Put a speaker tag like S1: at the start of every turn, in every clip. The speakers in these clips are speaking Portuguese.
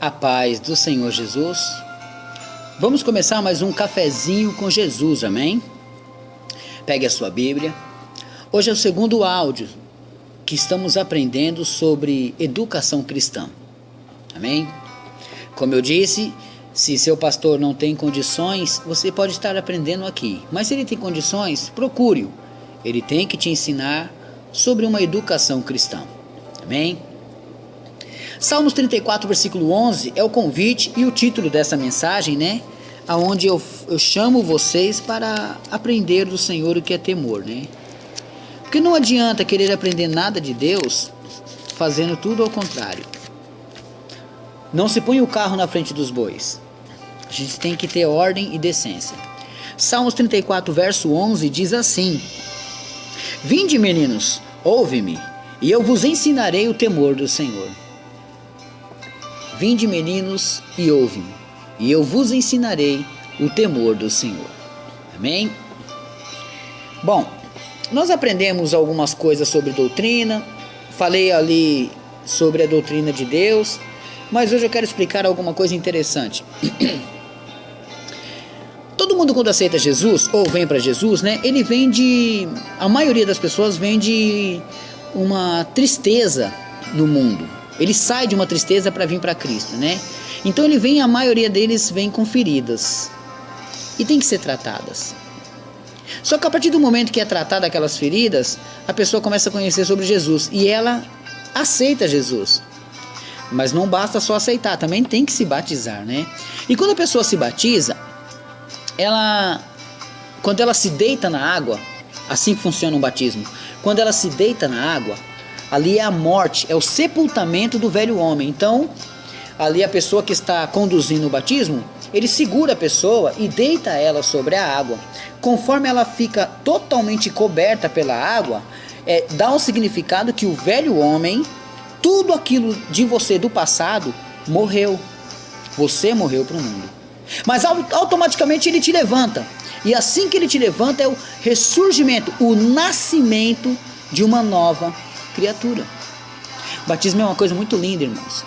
S1: A paz do Senhor Jesus. Vamos começar mais um cafezinho com Jesus, amém? Pegue a sua Bíblia. Hoje é o segundo áudio que estamos aprendendo sobre educação cristã, amém? Como eu disse, se seu pastor não tem condições, você pode estar aprendendo aqui. Mas se ele tem condições, procure-o. Ele tem que te ensinar sobre uma educação cristã, amém? Salmos 34, versículo 11 é o convite e o título dessa mensagem, né? Onde eu chamo vocês para aprender do Senhor o que é temor, né? Porque não adianta querer aprender nada de Deus fazendo tudo ao contrário. Não se põe o carro na frente dos bois. A gente tem que ter ordem e decência. Salmos 34, verso 11 diz assim: Vinde, meninos, ouve-me, e eu vos ensinarei o temor do Senhor. Vinde, meninos, e ouve-me, e eu vos ensinarei o temor do Senhor. Amém? Bom, nós aprendemos algumas coisas sobre doutrina, falei ali sobre a doutrina de Deus, mas hoje eu quero explicar alguma coisa interessante. Todo mundo quando aceita Jesus, ou vem para Jesus, né, ele vem a maioria das pessoas vem de uma tristeza no mundo. Ele sai de uma tristeza para vir para Cristo, né? Então a maioria deles vem com feridas e tem que ser tratadas. Só que a partir do momento que é tratada aquelas feridas, a pessoa começa a conhecer sobre Jesus e ela aceita Jesus. Mas não basta só aceitar, também tem que se batizar, né? E quando a pessoa se batiza, quando ela se deita na água, assim funciona um batismo. Quando ela se deita na água, ali é a morte, é o sepultamento do velho homem. Então, ali a pessoa que está conduzindo o batismo, ele segura a pessoa e deita ela sobre a água. Conforme ela fica totalmente coberta pela água, dá um significado que o velho homem, tudo aquilo de você do passado, morreu. Você morreu para o mundo. Mas automaticamente ele te levanta. E assim que ele te levanta é o ressurgimento, o nascimento de uma nova criatura. Batismo é uma coisa muito linda, irmãos.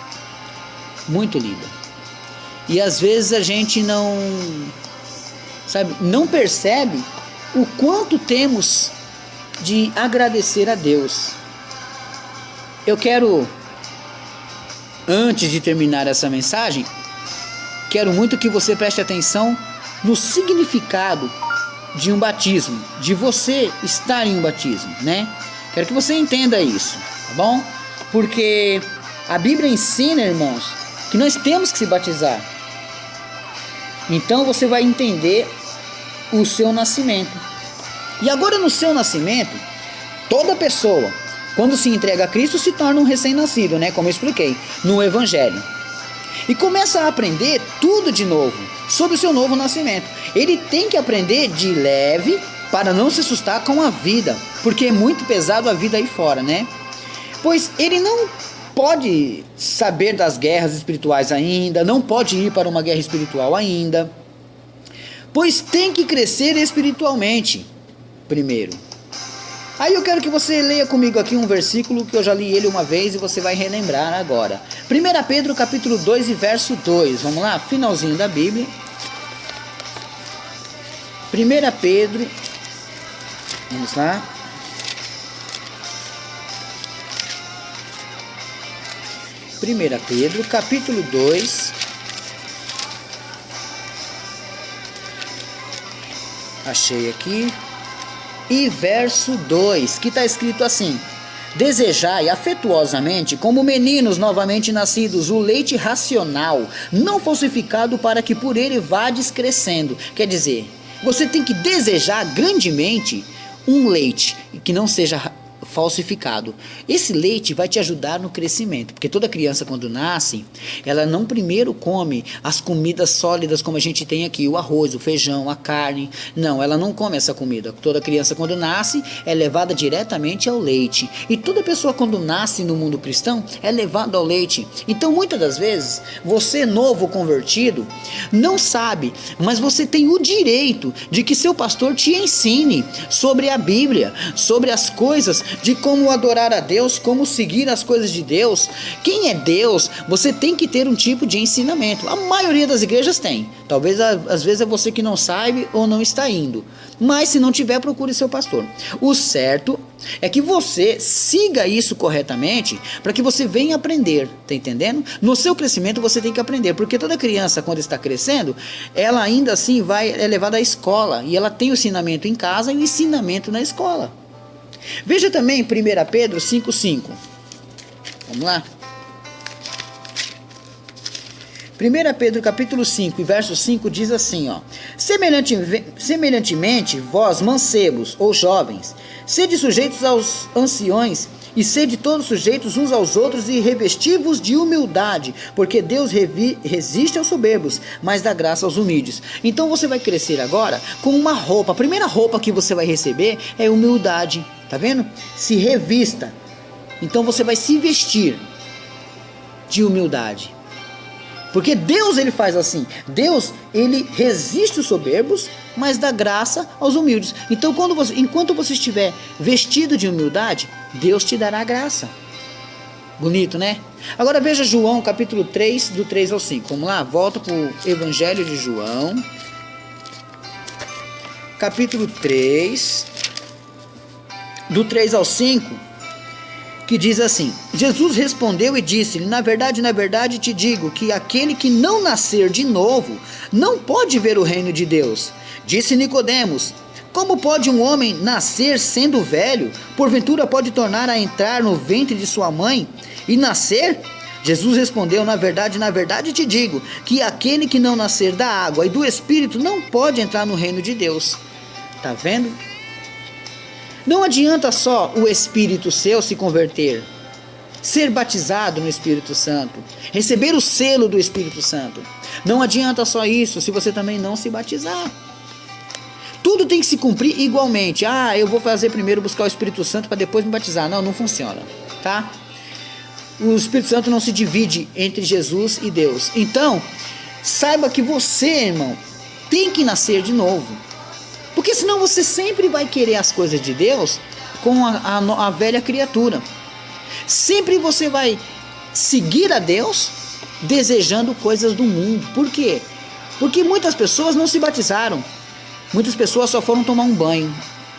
S1: Muito linda. E às vezes a gente não percebe o quanto temos de agradecer a Deus. Eu quero, antes de terminar essa mensagem, quero muito que você preste atenção no significado de um batismo, de você estar em um batismo, né? Quero que você entenda isso, tá bom? Porque a Bíblia ensina, irmãos, que nós temos que se batizar. Então você vai entender o seu nascimento. E agora no seu nascimento, toda pessoa, quando se entrega a Cristo, se torna um recém-nascido, né? Como eu expliquei no Evangelho. E começa a aprender tudo de novo, sobre o seu novo nascimento. Ele tem que aprender de leve, para não se assustar com a vida, porque é muito pesado a vida aí fora, né? Pois ele não pode saber das guerras espirituais ainda, não pode ir para uma guerra espiritual ainda, pois tem que crescer espiritualmente primeiro. Aí eu quero que você leia comigo aqui um versículo que eu já li ele uma vez e você vai relembrar agora. 1 Pedro capítulo 2 e verso 2, vamos lá, finalzinho da Bíblia. 1 Pedro, vamos lá. 1 Pedro, capítulo 2. Achei aqui. E verso 2, que está escrito assim: Desejai afetuosamente, como meninos novamente nascidos, o leite racional, não falsificado, para que por ele vades crescendo. Quer dizer, você tem que desejar grandemente um leite que não seja falsificado. Esse leite vai te ajudar no crescimento, porque toda criança quando nasce, ela não primeiro come as comidas sólidas como a gente tem aqui, o arroz, o feijão, a carne. Não, ela não come essa comida. Toda criança quando nasce é levada diretamente ao leite. E toda pessoa quando nasce no mundo cristão é levada ao leite. Então muitas das vezes, você novo convertido, não sabe, mas você tem o direito de que seu pastor te ensine sobre a Bíblia, sobre as coisas de como adorar a Deus, como seguir as coisas de Deus. Quem é Deus? Você tem que ter um tipo de ensinamento. A maioria das igrejas tem. Talvez às vezes é você que não sabe ou não está indo. Mas se não tiver, procure seu pastor. O certo é que você siga isso corretamente para que você venha aprender, tá entendendo? No seu crescimento você tem que aprender, porque toda criança quando está crescendo, ela ainda assim é levada à escola e ela tem o ensinamento em casa e o ensinamento na escola. Veja também 1 Pedro 5,5. Vamos lá? 1 Pedro capítulo 5 e verso 5 diz assim, ó: Semelhantemente, vós mancebos ou jovens, sede sujeitos aos anciões, e sede todos sujeitos uns aos outros, e revesti-vos de humildade, porque Deus resiste aos soberbos, mas dá graça aos humildes. Então você vai crescer agora com uma roupa. A primeira roupa que você vai receber é humildade, tá vendo? Se revista. Então você vai se vestir de humildade. Porque Deus, ele faz assim. Deus, ele resiste os soberbos, mas dá graça aos humildes. Então, enquanto você estiver vestido de humildade, Deus te dará graça. Bonito, né? Agora veja João capítulo 3, do 3 ao 5. Vamos lá? Volta para o Evangelho de João. Capítulo 3, do 3 ao 5. Que diz assim: Jesus respondeu e disse-lhe: na verdade te digo que aquele que não nascer de novo não pode ver o reino de Deus. Disse Nicodemos: como pode um homem nascer sendo velho? Porventura pode tornar a entrar no ventre de sua mãe e nascer? Jesus respondeu: na verdade te digo que aquele que não nascer da água e do Espírito não pode entrar no reino de Deus. Tá vendo? Não adianta só o Espírito seu se converter, ser batizado no Espírito Santo, receber o selo do Espírito Santo. Não adianta só isso se você também não se batizar. Tudo tem que se cumprir igualmente. Eu vou fazer primeiro buscar o Espírito Santo para depois me batizar. Não funciona, tá? O Espírito Santo não se divide entre Jesus e Deus. Então, saiba que você, irmão, tem que nascer de novo. Porque senão você sempre vai querer as coisas de Deus com a velha criatura. Sempre você vai seguir a Deus desejando coisas do mundo. Por quê? Porque muitas pessoas não se batizaram. Muitas pessoas só foram tomar um banho.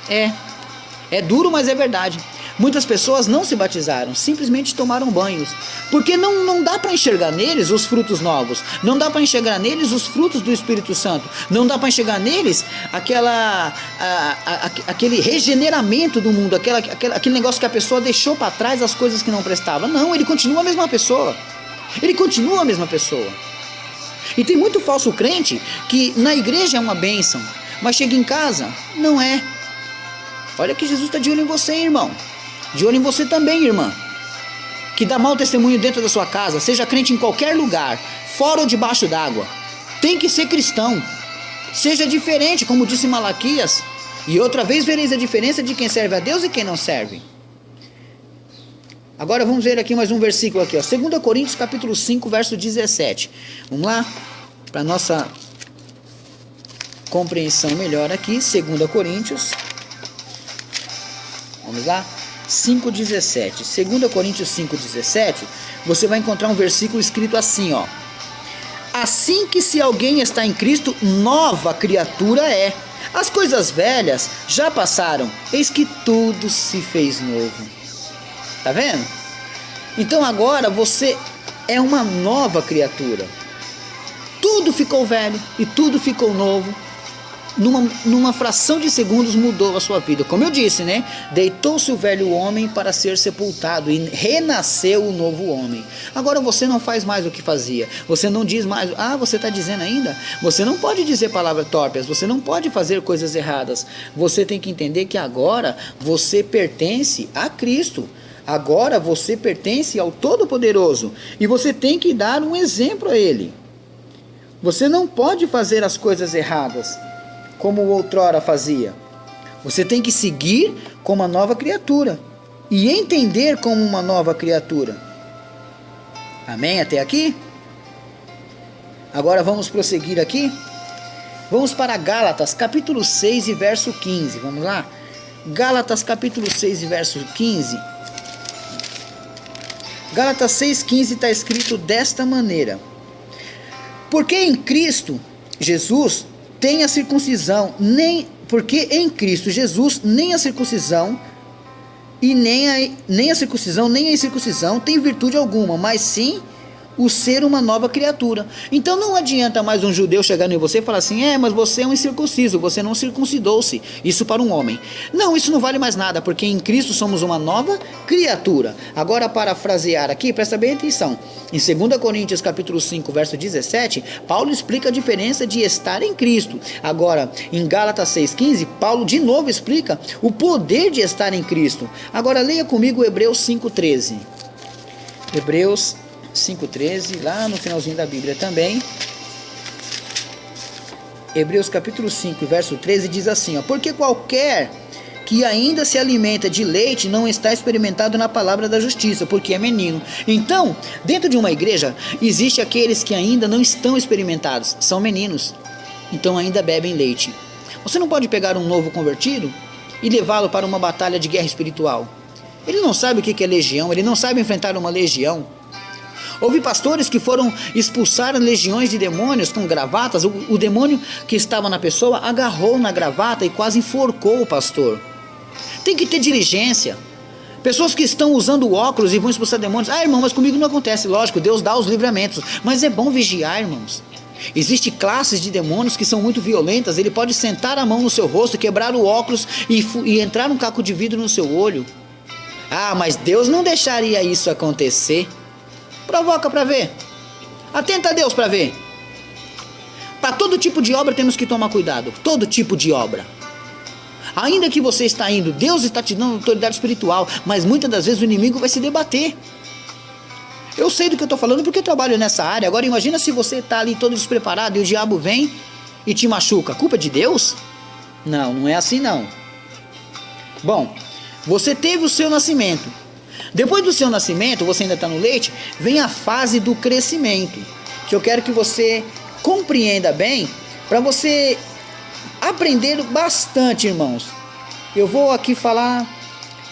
S1: É duro, mas é verdade. Muitas pessoas não se batizaram, simplesmente tomaram banhos. Porque não dá para enxergar neles os frutos novos. Não dá para enxergar neles os frutos do Espírito Santo. Não dá para enxergar neles aquele regeneramento do mundo. Aquele negócio que a pessoa deixou para trás, as coisas que não prestavam. Não, ele continua a mesma pessoa. Ele continua a mesma pessoa. E tem muito falso crente que na igreja é uma bênção, mas chega em casa, não é. Olha que Jesus está de olho em você, irmão. De olho em você também, irmã, que dá mau testemunho dentro da sua casa. Seja crente em qualquer lugar, fora ou debaixo d'água. Tem que ser cristão. Seja diferente, como disse Malaquias. E outra vez vereis a diferença de quem serve a Deus e quem não serve. Agora vamos ver aqui mais um versículo aqui, ó. 2 Coríntios capítulo 5, verso 17. Vamos lá? Para nossa compreensão melhor aqui, 2 Coríntios. Vamos lá? 5,17. 2 Coríntios 5,17, você vai encontrar um versículo escrito assim, ó: assim que se alguém está em Cristo, nova criatura é. As coisas velhas já passaram, eis que tudo se fez novo. Tá vendo? Então agora você é uma nova criatura. Tudo ficou velho e tudo ficou novo. Numa fração de segundos mudou a sua vida. Como eu disse, né? Deitou-se o velho homem para ser sepultado e renasceu o novo homem. Agora você não faz mais o que fazia. Você não diz mais. Você está dizendo ainda? Você não pode dizer palavras torpes. Você não pode fazer coisas erradas. Você tem que entender que agora você pertence a Cristo. Agora você pertence ao Todo-Poderoso. E você tem que dar um exemplo a Ele. Você não pode fazer as coisas erradas como outrora fazia. Você tem que seguir como uma nova criatura e entender como uma nova criatura. Amém? Até aqui? Agora vamos prosseguir aqui. Vamos para Gálatas, capítulo 6 e verso 15. Vamos lá? Gálatas capítulo 6, verso 15. Gálatas 6,15 está escrito desta maneira: porque em Cristo Jesus tem a circuncisão, porque em Cristo Jesus nem a circuncisão e nem a circuncisão nem a incircuncisão tem virtude alguma, mas sim o ser uma nova criatura. Então não adianta mais um judeu chegar em você e falar assim: mas você é um incircunciso, você não circuncidou-se. Isso para um homem. Não, isso não vale mais nada, porque em Cristo somos uma nova criatura. Agora, parafrasear aqui, presta bem atenção. Em 2 Coríntios capítulo 5, verso 17, Paulo explica a diferença de estar em Cristo. Agora, em Gálatas 6,15, Paulo de novo explica o poder de estar em Cristo. Agora, leia comigo Hebreus 5,13. Hebreus 5,13, lá no finalzinho da Bíblia também. Hebreus capítulo 5, verso 13 diz assim: porque qualquer que ainda se alimenta de leite não está experimentado na palavra da justiça, porque é menino. Então, dentro de uma igreja, existe aqueles que ainda não estão experimentados, são meninos, então ainda bebem leite. Você não pode pegar um novo convertido e levá-lo para uma batalha de guerra espiritual. Ele não sabe o que é legião, ele não sabe enfrentar uma legião. Houve pastores que foram expulsar legiões de demônios com gravatas. O demônio que estava na pessoa agarrou na gravata e quase enforcou o pastor. Tem que ter diligência. Pessoas que estão usando óculos e vão expulsar demônios. Irmão, mas comigo não acontece. Lógico, Deus dá os livramentos, mas é bom vigiar, irmãos. Existem classes de demônios que são muito violentas. Ele pode sentar a mão no seu rosto, quebrar o óculos e entrar um caco de vidro no seu olho. Mas Deus não deixaria isso acontecer. Provoca para ver. Atenta a Deus para ver. Para todo tipo de obra temos que tomar cuidado. Todo tipo de obra. Ainda que você está indo, Deus está te dando autoridade espiritual, mas muitas das vezes o inimigo vai se debater. Eu sei do que eu estou falando porque eu trabalho nessa área. Agora imagina se você está ali todo despreparado e o diabo vem e te machuca. Culpa é de Deus? Não, não é assim não. Bom, você teve o seu nascimento. Depois do seu nascimento, você ainda está no leite, vem a fase do crescimento, que eu quero que você compreenda bem, para você aprender bastante, irmãos. Eu vou aqui falar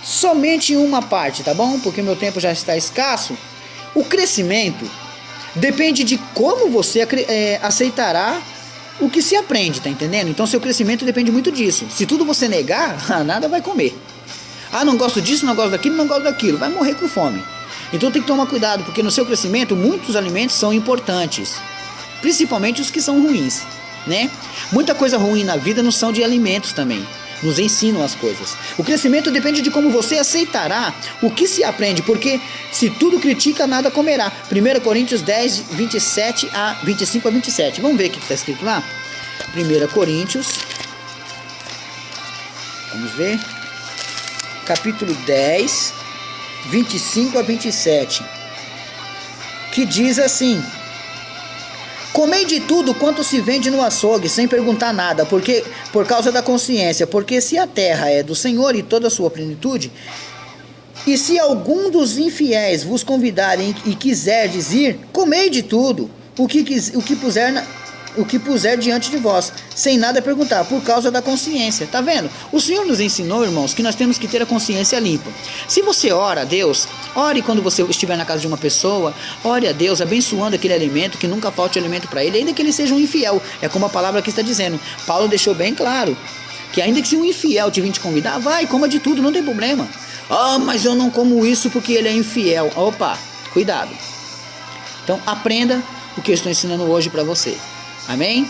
S1: somente uma parte, tá bom? Porque meu tempo já está escasso. O crescimento depende de como você aceitará o que se aprende, tá entendendo? Então seu crescimento depende muito disso. Se tudo você negar, nada vai comer. Não gosto disso, não gosto daquilo, não gosto daquilo. Vai morrer com fome. Então tem que tomar cuidado, porque no seu crescimento muitos alimentos são importantes. Principalmente os que são ruins, né? Muita coisa ruim na vida não são de alimentos também. Nos ensinam as coisas. O crescimento depende de como você aceitará o que se aprende, porque se tudo critica, nada comerá. 1 Coríntios 10, 25 a 27. Vamos ver o que está escrito lá? 1 Coríntios. Vamos ver. Capítulo 10, 25 a 27, que diz assim: comei de tudo quanto se vende no açougue, sem perguntar nada, porque por causa da consciência, porque se a terra é do Senhor e toda a sua plenitude, e se algum dos infiéis vos convidarem e quiserdes ir, comei de tudo, o que puser diante de vós, sem nada perguntar, por causa da consciência. Tá vendo? O Senhor nos ensinou, irmãos, que nós temos que ter a consciência limpa. Se você ora a Deus, ore quando você estiver na casa de uma pessoa, ore a Deus, abençoando aquele alimento, que nunca falte alimento para ele, ainda que ele seja um infiel. É como a palavra aqui está dizendo. Paulo deixou bem claro, que ainda que se um infiel te vir te convidar, vai, coma de tudo, não tem problema. Mas eu não como isso porque ele é infiel. Opa, cuidado. Então aprenda o que eu estou ensinando hoje para você. Amém?